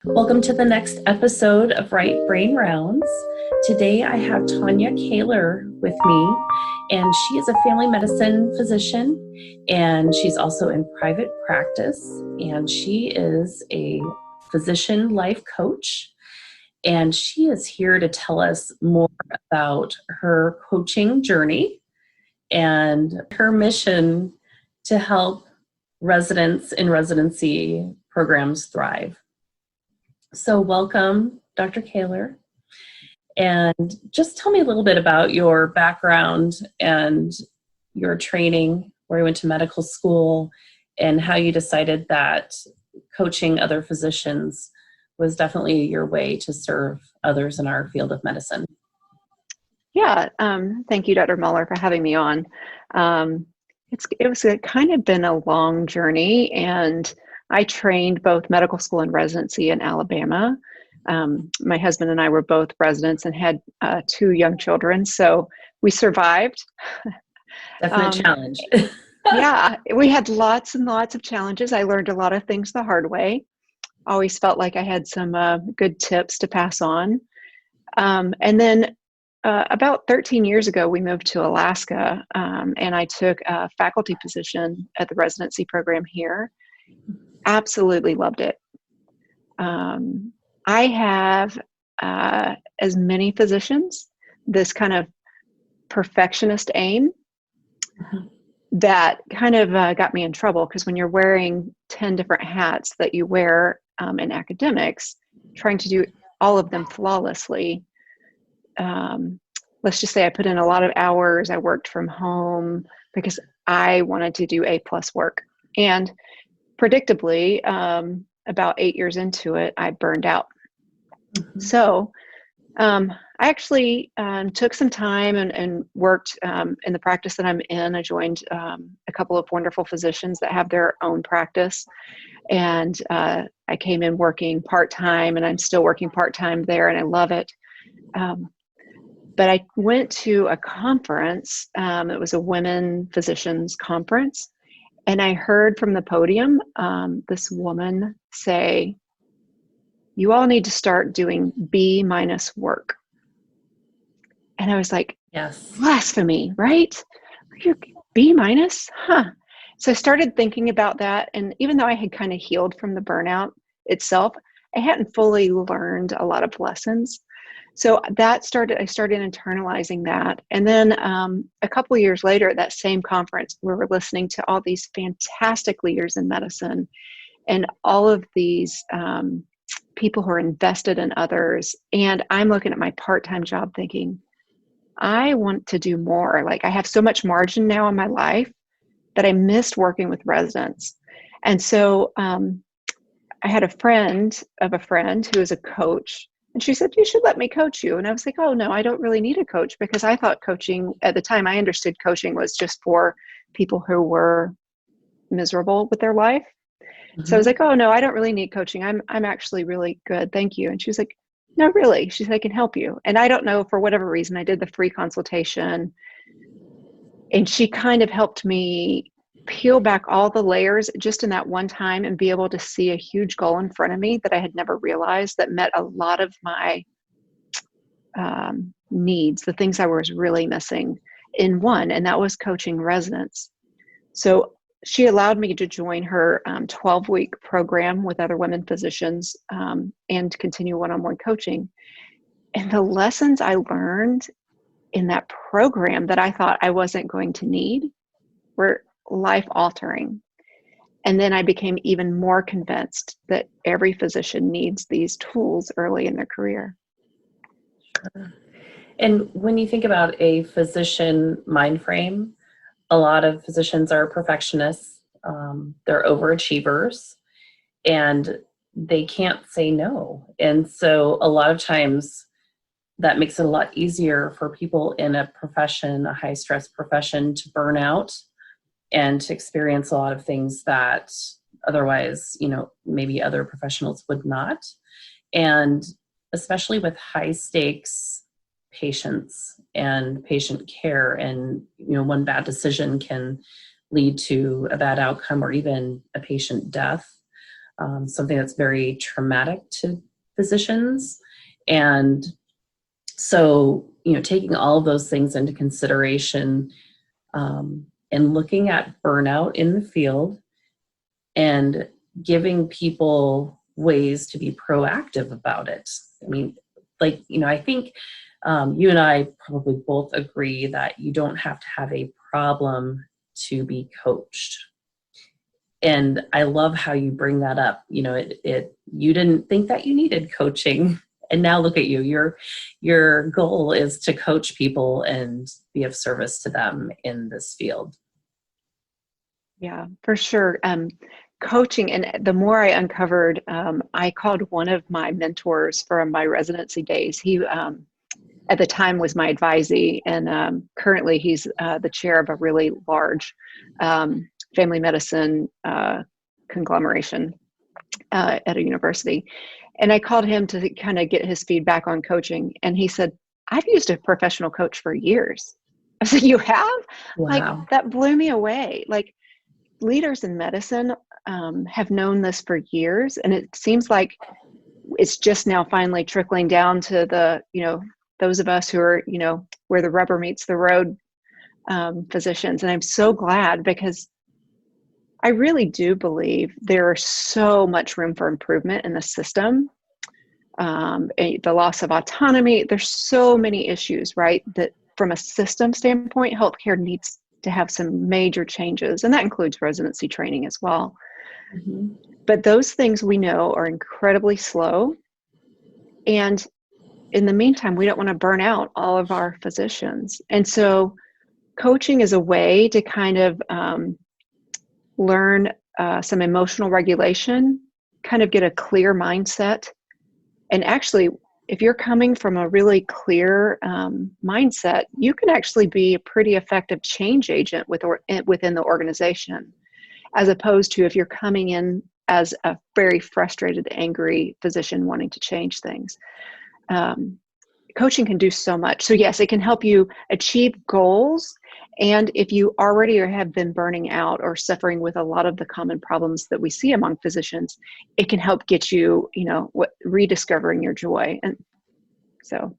Welcome to the next episode of Right Brain Rounds. Today I have Tonya Caylor with me, and she is a family medicine physician, and she's also in private practice, and she is a physician life coach, and she is here to tell us more about her coaching journey and her mission to help residents in residency programs thrive. So welcome, Dr. Caylor. And just tell me a little bit about your background and your training, where you went to medical school, and how you decided that coaching other physicians was definitely your way to serve others in our field of medicine. Yeah, thank you, Dr. Muller, for having me on. It was kind of been a long journey, and I trained both medical school and residency in Alabama. My husband and I were both residents and had 2 young children, so we survived. Definite challenge. Yeah, we had lots and lots of challenges. I learned a lot of things the hard way. Always felt like I had some good tips to pass on. And then about 13 years ago, we moved to Alaska, and I took a faculty position at the residency program here. Absolutely loved it. I have, as many physicians, this kind of perfectionist aim that kind of got me in trouble, because when you're wearing 10 different hats that you wear in academics, trying to do all of them flawlessly, let's just say I put in a lot of hours. I worked from home because I wanted to do A+ work. And predictably, about 8 years into it, I burned out. Mm-hmm. So I actually took some time and worked in the practice that I'm in. I joined a couple of wonderful physicians that have their own practice. And I came in working part-time, and I'm still working part-time there, and I love it. But I went to a conference. It was a women physicians conference. And I heard from the podium this woman say, "You all need to start doing B- work." And I was like, yes, blasphemy, right? You're B-? Huh. So I started thinking about that. And even though I had kind of healed from the burnout itself, I hadn't fully learned a lot of lessons. So I started internalizing that. And then a couple of years later, at that same conference, we were listening to all these fantastic leaders in medicine and all of these people who are invested in others. And I'm looking at my part-time job thinking, I want to do more. Like, I have so much margin now in my life that I missed working with residents. And so I had a friend of a friend who is a coach. And she said, "You should let me coach you." And I was like, "Oh, no, I don't really need a coach," because I thought coaching, at the time I understood coaching was just for people who were miserable with their life. Mm-hmm. So I was like, "Oh, no, I don't really need coaching. I'm actually really good. Thank you." And she was like, "No, really." She's like, "I can help you." And I don't know, for whatever reason, I did the free consultation. And she kind of helped me peel back all the layers just in that one time and be able to see a huge goal in front of me that I had never realized, that met a lot of my needs, the things I was really missing in one, and that was coaching residents. So she allowed me to join her 12-week program with other women physicians and continue one-on-one coaching. And the lessons I learned in that program that I thought I wasn't going to need were life-altering. And then I became even more convinced that every physician needs these tools early in their career. Sure. And when you think about a physician mind frame, a lot of physicians are perfectionists, they're overachievers, and they can't say no. And so a lot of times that makes it a lot easier for people in a profession, a high stress profession, to burn out and to experience a lot of things that otherwise, maybe other professionals would not. And especially with high stakes patients and patient care, and one bad decision can lead to a bad outcome or even a patient death. something that's very traumatic to physicians. And so, taking all of those things into consideration, and looking at burnout in the field and giving people ways to be proactive about it. I mean, I think you and I probably both agree that you don't have to have a problem to be coached. And I love how you bring that up. You didn't think that you needed coaching, and now look at you. Your goal is to coach people and be of service to them in this field. Yeah, for sure. Coaching, and the more I uncovered, I called one of my mentors from my residency days. He, at the time, was my advisee, and currently he's the chair of a really large family medicine conglomeration at a university. And I called him to kind of get his feedback on coaching. And he said, I've used a professional coach for years. I said, you have? Wow. Like, that blew me away. Like, leaders in medicine have known this for years. And it seems like it's just now finally trickling down to the, those of us who are, where the rubber meets the road, physicians. And I'm so glad, because I really do believe there is so much room for improvement in the system. The loss of autonomy, there's so many issues, right? That from a system standpoint, healthcare needs to have some major changes, and that includes residency training as well. Mm-hmm. But those things we know are incredibly slow. And in the meantime, we don't want to burn out all of our physicians. And so coaching is a way to kind of learn some emotional regulation, kind of get a clear mindset. And actually, if you're coming from a really clear mindset, you can actually be a pretty effective change agent within the organization, as opposed to if you're coming in as a very frustrated, angry physician wanting to change things. Coaching can do so much. So yes, it can help you achieve goals. And if you already have been burning out or suffering with a lot of the common problems that we see among physicians, it can help get you, rediscovering your joy. And so.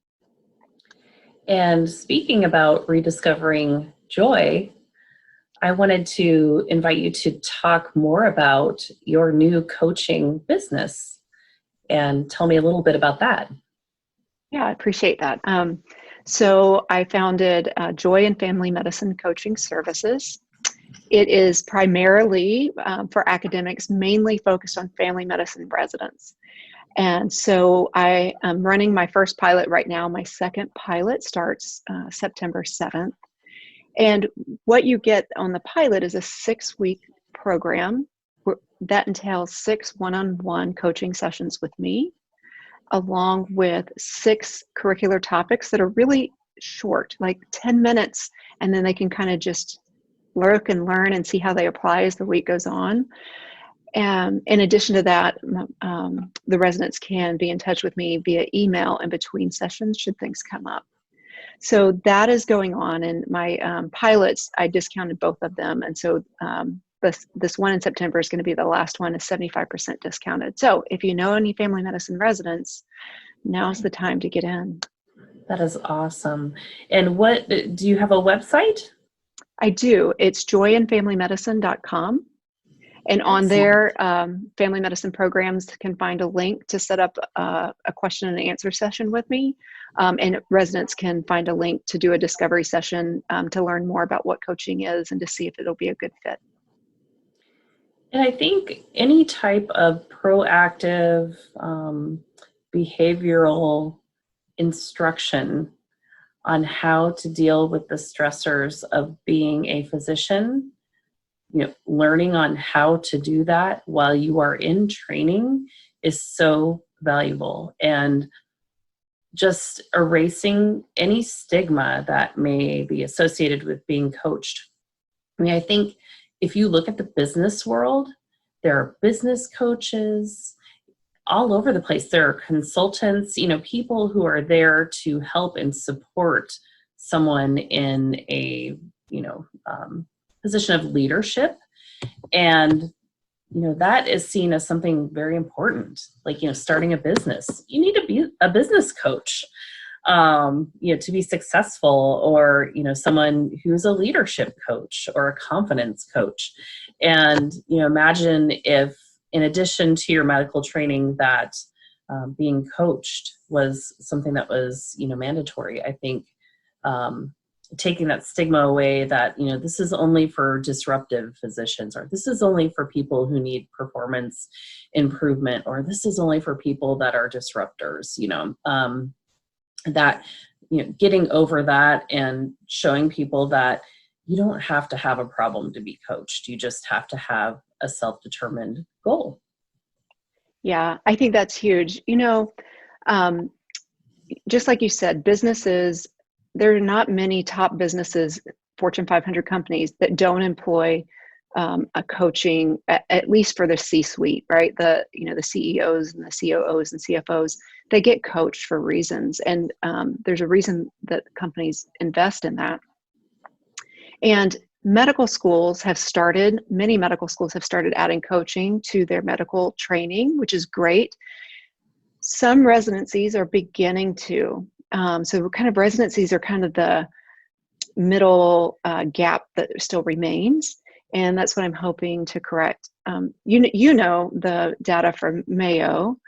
And speaking about rediscovering joy, I wanted to invite you to talk more about your new coaching business and tell me a little bit about that. Yeah, I appreciate that. So I founded Joy and Family Medicine Coaching Services. It is primarily for academics, mainly focused on family medicine residents. And so I am running my first pilot right now. My second pilot starts September 7th. And what you get on the pilot is a 6-week program that entails 6 one-on-one coaching sessions with me, along with 6 curricular topics that are really short, like 10 minutes, and then they can kind of just look and learn and see how they apply as the week goes on. And in addition to that, the residents can be in touch with me via email in between sessions should things come up. So that is going on. And my pilots, I discounted both of them. And so this one in September is going to be the last one, is 75% discounted. So if you know any family medicine residents, now's the time to get in. That is awesome. And what, do you have a website? I do. It's joyandfamilymedicine.com. And on there, family medicine programs can find a link to set up a question and answer session with me. And residents can find a link to do a discovery session to learn more about what coaching is and to see if it'll be a good fit. And I think any type of proactive behavioral instruction on how to deal with the stressors of being a physician, learning on how to do that while you are in training is so valuable, and just erasing any stigma that may be associated with being coached. I mean, I think if you look at the business world, there are business coaches all over the place. There are consultants, people who are there to help and support someone in a, position of leadership. And that is seen as something very important. Like, starting a business, you need to be a business coach, to be successful, or, someone who's a leadership coach or a confidence coach. And, imagine if, in addition to your medical training, that being coached was something that was, mandatory. I think taking that stigma away that, this is only for disruptive physicians, or this is only for people who need performance improvement, or this is only for people that are disruptors, that, getting over that and showing people that you don't have to have a problem to be coached. You just have to have a self-determined goal. Yeah, I think that's huge. Um, just like you said, businesses, there are not many top businesses, Fortune 500 companies, that don't employ a coaching, at least for the C-suite, right? The CEOs and the COOs and CFOs, they get coached for reasons. And there's a reason that companies invest in that. And many medical schools have started adding coaching to their medical training, which is great. Some residencies are beginning to. So kind of residencies are kind of the middle gap that still remains. And that's what I'm hoping to correct. The data from Mayo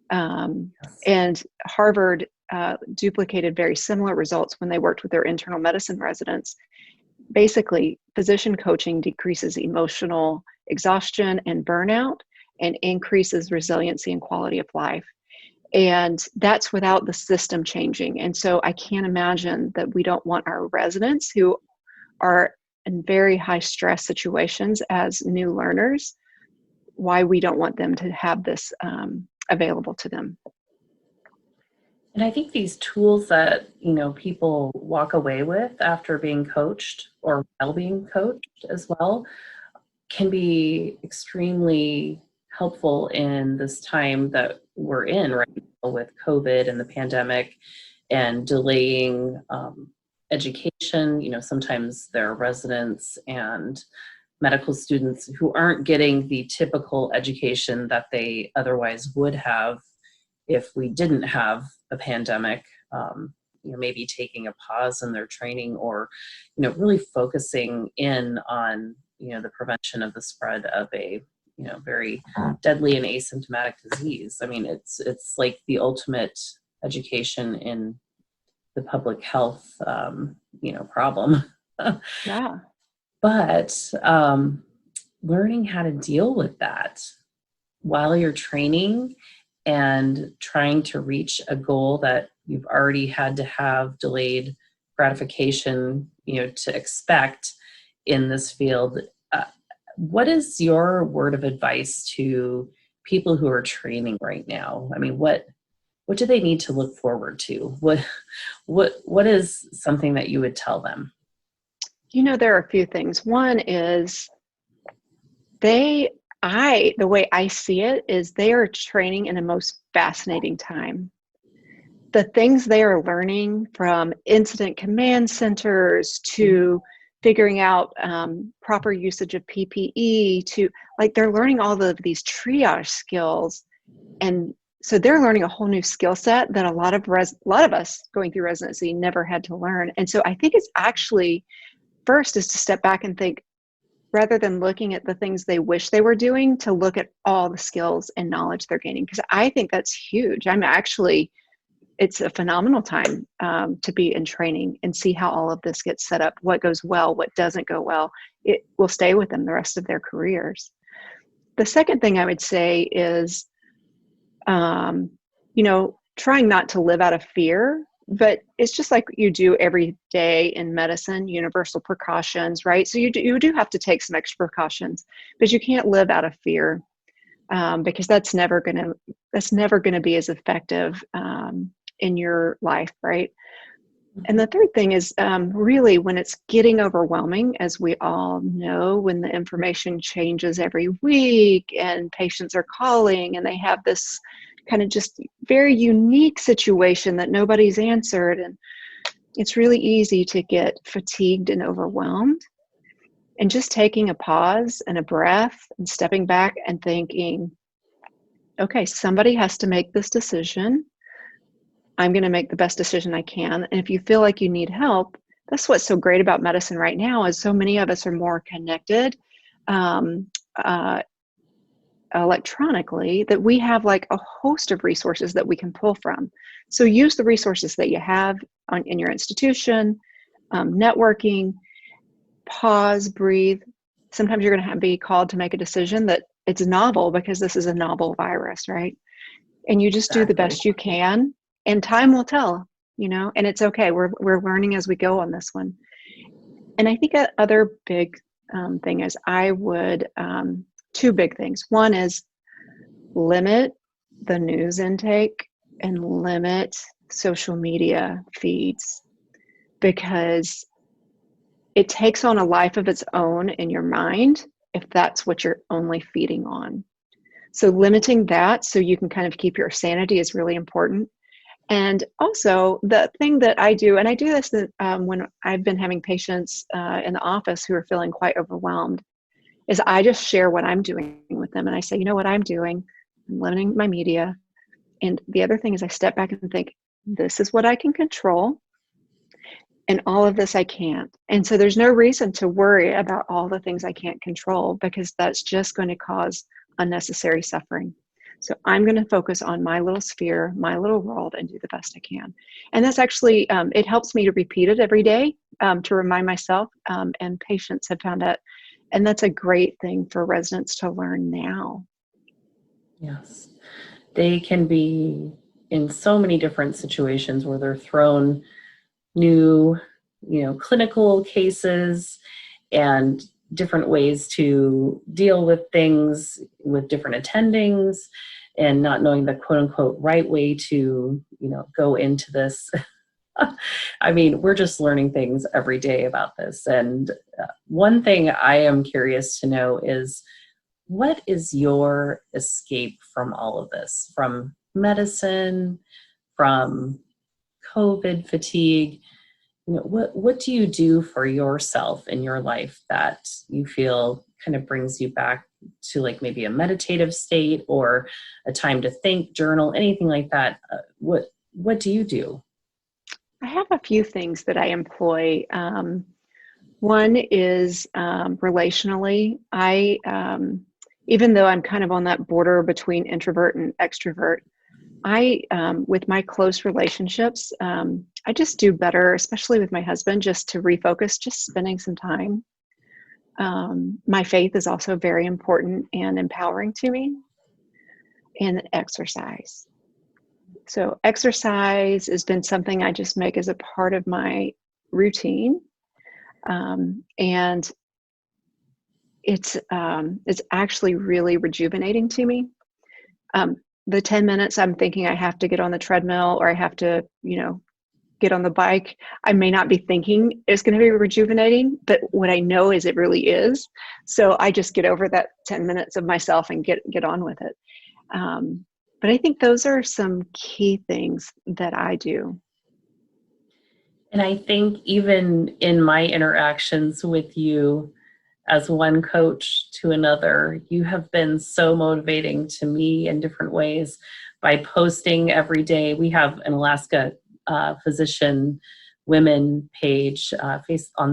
and Harvard duplicated very similar results when they worked with their internal medicine residents. Basically, physician coaching decreases emotional exhaustion and burnout and increases resiliency and quality of life. And that's without the system changing. And so I can't imagine that we don't want our residents who are in very high stress situations as new learners, why we don't want them to have this available to them. And I think these tools that, people walk away with after being coached or while being coached as well can be extremely helpful in this time that we're in right now with COVID and the pandemic and delaying education. Sometimes there are residents and medical students who aren't getting the typical education that they otherwise would have if we didn't have a pandemic, maybe taking a pause in their training, or, really focusing in on, the prevention of the spread of a, very deadly and asymptomatic disease. I mean, it's like the ultimate education in the public health, problem. Yeah. But learning how to deal with that while you're training and trying to reach a goal that you've already had to have delayed gratification, to expect in this field. What is your word of advice to people who are training right now? I mean, what do they need to look forward to? What is something that you would tell them? There are a few things. One is the way I see it is they are training in a most fascinating time. The things they are learning, from incident command centers to figuring out proper usage of PPE, to they're learning all of these triage skills. And so they're learning a whole new skill set that a lot of us going through residency never had to learn. And so I think it's actually, first is to step back and think, rather than looking at the things they wish they were doing, to look at all the skills and knowledge they're gaining. Because I think that's huge. It's a phenomenal time to be in training and see how all of this gets set up, what goes well, what doesn't go well. It will stay with them the rest of their careers. The second thing I would say is, trying not to live out of fear, but it's just like you do every day in medicine, universal precautions, right? So you do have to take some extra precautions, but you can't live out of fear, because that's never gonna be as effective in your life, right? And the third thing is really when it's getting overwhelming, as we all know, when the information changes every week and patients are calling and they have this kind of just very unique situation that nobody's answered, and it's really easy to get fatigued and overwhelmed. And just taking a pause and a breath and stepping back and thinking, okay, somebody has to make this decision. I'm going to make the best decision I can. And if you feel like you need help, that's what's so great about medicine right now is so many of us are more connected um, uh, electronically, that we have like a host of resources that we can pull from. So use the resources that you have in your institution, networking, pause, breathe. Sometimes you're going to be called to make a decision that it's novel because this is a novel virus, right? And you just do the Exactly. best you can, and time will tell, and it's okay. We're learning as we go on this one. And I think other big thing is I would, two big things. One is limit the news intake and limit social media feeds, because it takes on a life of its own in your mind if that's what you're only feeding on. So limiting that so you can kind of keep your sanity is really important. And also the thing that I do, and I do this when I've been having patients in the office who are feeling quite overwhelmed, is I just share what I'm doing with them. And I say, you know what I'm doing? I'm limiting my media. And the other thing is I step back and think, this is what I can control. And all of this I can't. And so there's no reason to worry about all the things I can't control, because that's just going to cause unnecessary suffering. So I'm going to focus on my little sphere, my little world, and do the best I can. And that's actually, it helps me to repeat it every day to remind myself, and patients have found that. And that's a great thing for residents to learn now. Yes. They can be in so many different situations where they're thrown new, clinical cases and different ways to deal with things with different attendings, and not knowing the quote unquote right way to, go into this. I mean, we're just learning things every day about this. And one thing I am curious to know is, what is your escape from all of this, from medicine, from COVID fatigue? What do you do for yourself in your life that you feel kind of brings you back to like maybe a meditative state or a time to think, journal, anything like that? What do you do? I have a few things that I employ. One is relationally. Even though I'm kind of on that border between introvert and extrovert, with my close relationships, I just do better, especially with my husband, just to refocus, just spending some time. My faith is also very important and empowering to me, and exercise. So exercise has been something I just make as a part of my routine. And it's actually really rejuvenating to me. The 10 minutes I'm thinking I have to get on the treadmill or I have to, get on the bike, I may not be thinking it's going to be rejuvenating, but what I know is it really is. So I just get over that 10 minutes of myself and get on with it. But I think those are some key things that I do. And I think even in my interactions with you, as one coach to another, you have been so motivating to me in different ways by posting every day. We have an Alaska physician women page on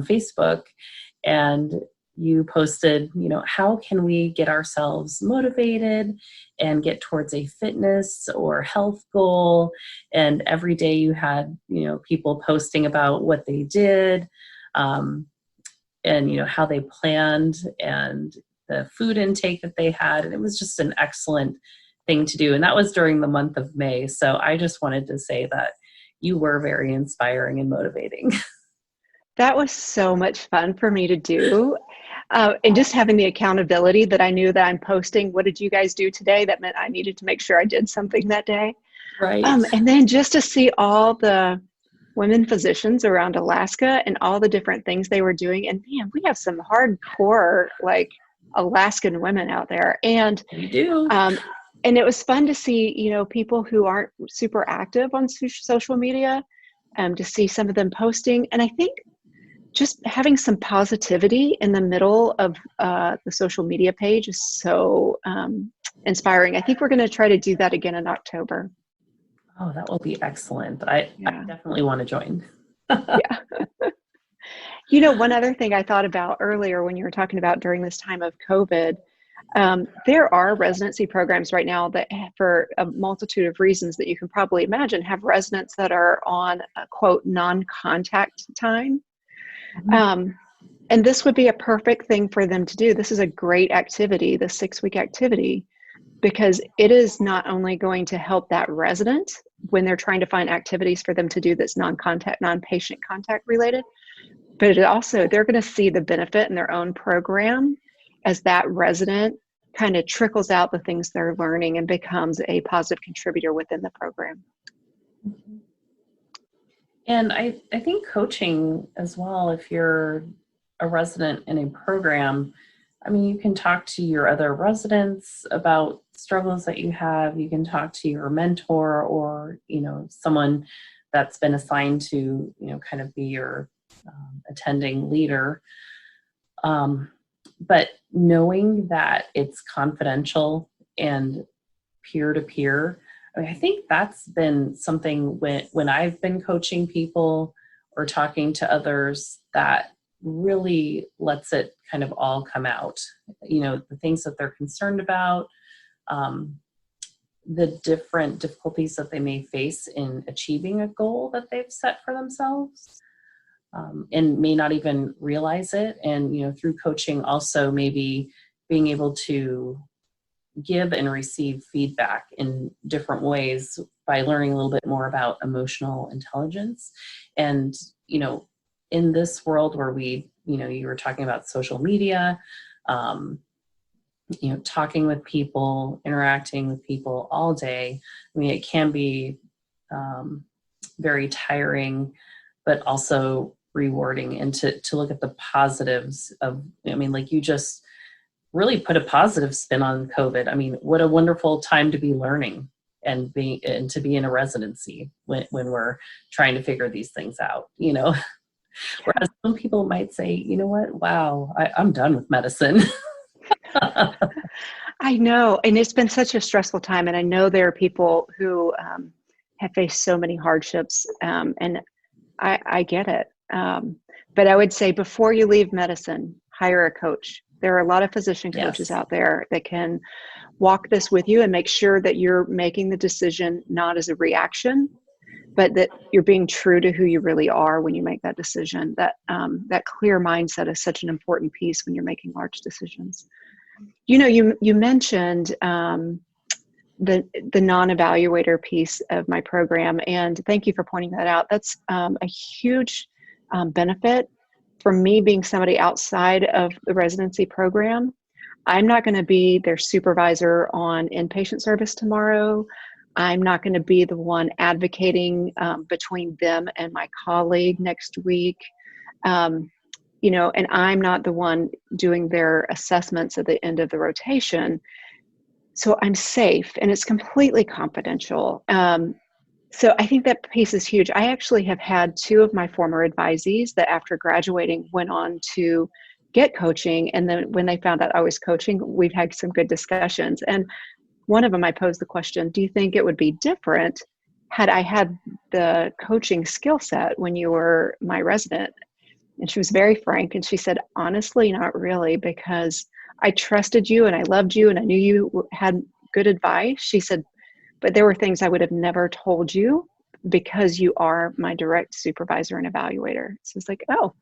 Facebook, and you posted, how can we get ourselves motivated and get towards a fitness or health goal? And every day you had, people posting about what they did. And how they planned and the food intake that they had. And it was just an excellent thing to do. And that was during the month of May. So I just wanted to say that you were very inspiring and motivating. That was so much fun for me to do. And just having the accountability that I knew that I'm posting, what did you guys do today? That meant I needed to make sure I did something that day. Right. And then just to see all the women physicians around Alaska and all the different things they were doing. And man, we have some hardcore, like Alaskan women out there. And We do. And it was fun to see, people who aren't super active on social media, to see some of them posting. And I think just having some positivity in the middle of the social media page is so inspiring. I think we're going to try to do that again in October. Oh, that will be excellent. I Yeah. definitely want to join. Yeah. You know, one other thing I thought about earlier when you were talking about during this time of COVID, there are residency programs right now that, for a multitude of reasons that you can probably imagine, have residents that are on a quote non-contact time. And this would be a perfect thing for them to do. This is a great activity, the 6-week activity, because it is not only going to help that resident when they're trying to find activities for them to do that's non-contact, non-patient contact related, but it also, they're going to see the benefit in their own program as that resident kind of trickles out the things they're learning and becomes a positive contributor within the program. And I think coaching as well, if you're a resident in a program, I mean, you can talk to your other residents about struggles that you have. You can talk to your mentor or, someone that's been assigned to, kind of be your attending leader. But knowing that it's confidential and peer-to-peer, I think that's been something when I've been coaching people or talking to others that really lets it kind of all come out. The things that they're concerned about, the different difficulties that they may face in achieving a goal that they've set for themselves, and may not even realize it. And, through coaching also maybe being able to give and receive feedback in different ways by learning a little bit more about emotional intelligence. And, in this world where you were talking about social media, talking with people, interacting with people all day, I mean, it can be very tiring, but also rewarding, and to look at the positives of, like you just really put a positive spin on COVID. I mean, what a wonderful time to be learning and to be in a residency when we're trying to figure these things out, Whereas some people might say, you know what, wow, I'm done with medicine. I know, and it's been such a stressful time, and I know there are people who have faced so many hardships, and I get it. But I would say before you leave medicine, hire a coach. There are a lot of physician coaches Yes. out there that can walk this with you and make sure that you're making the decision not as a reaction, but that you're being true to who you really are when you make that decision. That clear mindset is such an important piece when you're making large decisions. You mentioned the non-evaluator piece of my program, and thank you for pointing that out. That's a huge benefit for me, being somebody outside of the residency program. I'm not going to be their supervisor on inpatient service tomorrow. I'm not going to be the one advocating between them and my colleague next week. And I'm not the one doing their assessments at the end of the rotation. So I'm safe, and it's completely confidential. So I think that piece is huge. I actually have had 2 of my former advisees that after graduating went on to get coaching. And then when they found out I was coaching, we've had some good discussions. And one of them, I posed the question, do you think it would be different had I had the coaching skill set when you were my resident? And she was very frank. And she said, honestly, not really, because I trusted you and I loved you and I knew you had good advice. She said, but there were things I would have never told you because you are my direct supervisor and evaluator. So it's like, oh,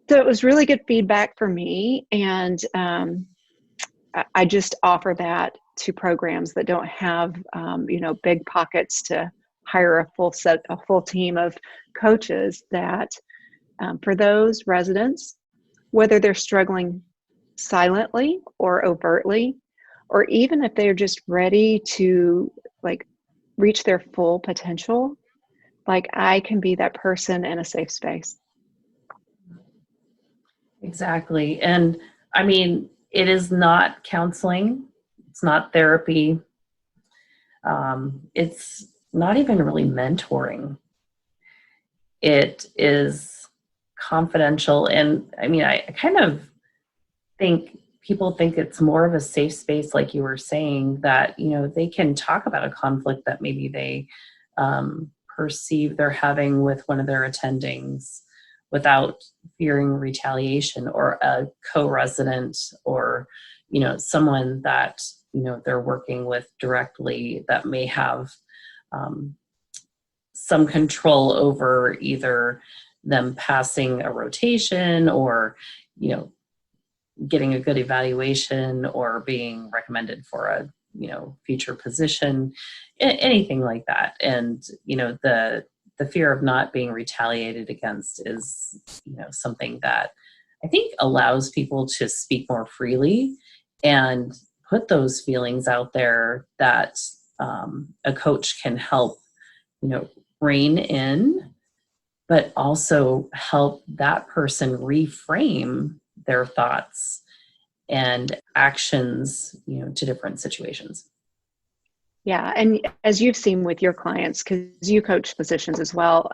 so it was really good feedback for me. And I just offer that to programs that don't have, big pockets to hire a full team of coaches, that for those residents, whether they're struggling silently or overtly, or even if they're just ready to reach their full potential, I can be that person in a safe space. Exactly. And I mean, it is not counseling. It's not therapy. It's not even really mentoring. It is confidential. And I mean, I kind of think people think it's more of a safe space, like you were saying, that, you know, they can talk about a conflict that maybe they perceive they're having with one of their attendings without fearing retaliation, or a co-resident, or, you know, someone that, you know, they're working with directly that may have some control over either them passing a rotation, or, you know, getting a good evaluation, or being recommended for a, you know, future position, anything like that. And, you know, the fear of not being retaliated against is, you know, something that I think allows people to speak more freely and put those feelings out there that a coach can help, you know, rein in, but also help that person reframe their thoughts and actions, you know, to different situations. Yeah. And as you've seen with your clients, because you coach physicians as well,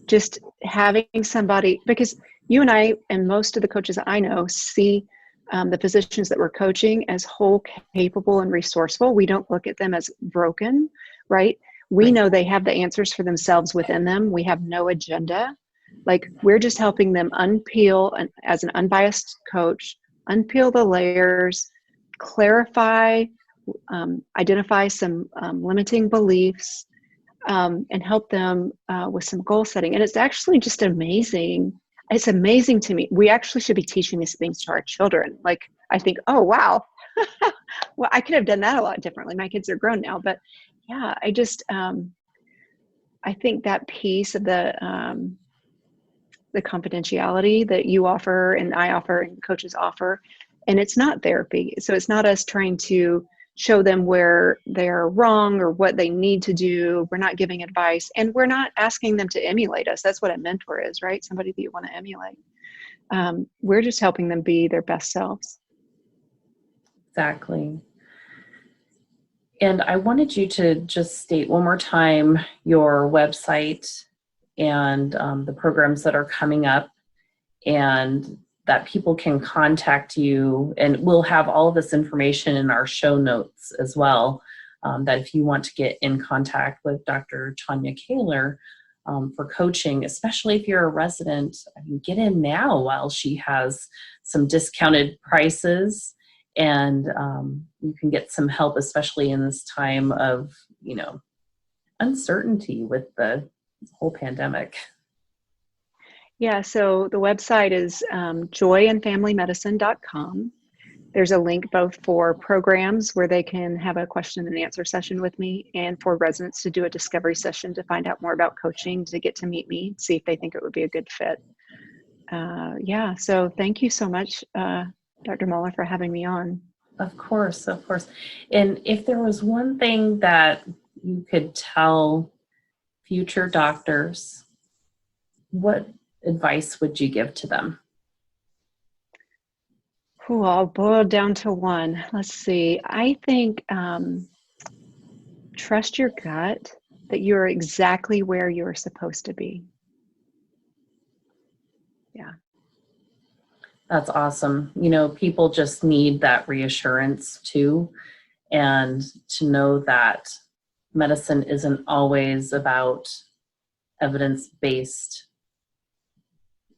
just having somebody, because you and I and most of the coaches that I know see the physicians that we're coaching as whole, capable, and resourceful. We don't look at them as broken, right? We know they have the answers for themselves within them. We have no agenda. Like, we're just helping them unpeel, and as an unbiased coach, unpeel the layers, clarify, identify some limiting beliefs, and help them with some goal setting. And it's actually just amazing. It's amazing to me. We actually should be teaching these things to our children. Like, I think, oh, wow. Well, I could have done that a lot differently. My kids are grown now, but yeah, I just, I think that piece of the confidentiality that you offer and I offer and coaches offer, and it's not therapy. So it's not us trying to show them where they're wrong or what they need to do. We're not giving advice, and we're not asking them to emulate us. That's what a mentor is, right? Somebody that you want to emulate. We're just helping them be their best selves. Exactly. And I wanted you to just state one more time your website and the programs that are coming up, and that people can contact you. And we'll have all of this information in our show notes as well, that if you want to get in contact with Dr. Tonya Caylor for coaching, especially if you're a resident, I mean, get in now while she has some discounted prices. And you can get some help, especially in this time of, you know, uncertainty with the whole pandemic. Yeah, so the website is joyandfamilymedicine.com. There's a link both for programs where they can have a question and answer session with me, and for residents to do a discovery session to find out more about coaching, to get to meet me, see if they think it would be a good fit. Yeah, so thank you so much, Dr. Muller, for having me on. Of course, of course. And if there was one thing that you could tell future doctors, what advice would you give to them? Ooh, I'll boil down to one. Let's see. I think trust your gut, that you're exactly where you're supposed to be. Yeah. That's awesome. You know, people just need that reassurance too, and to know that medicine isn't always about evidence-based,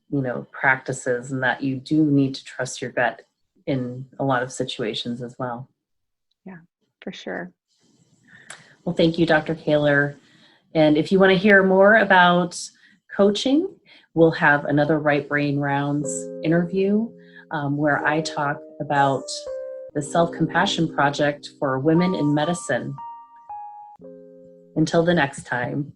you know, practices, and that you do need to trust your gut in a lot of situations as well. Yeah, for sure. Well, thank you, Dr. Caylor. And if you want to hear more about coaching, we'll have another Right Brain Rounds interview where I talk about the Self-Compassion Project for Women in Medicine. Until the next time.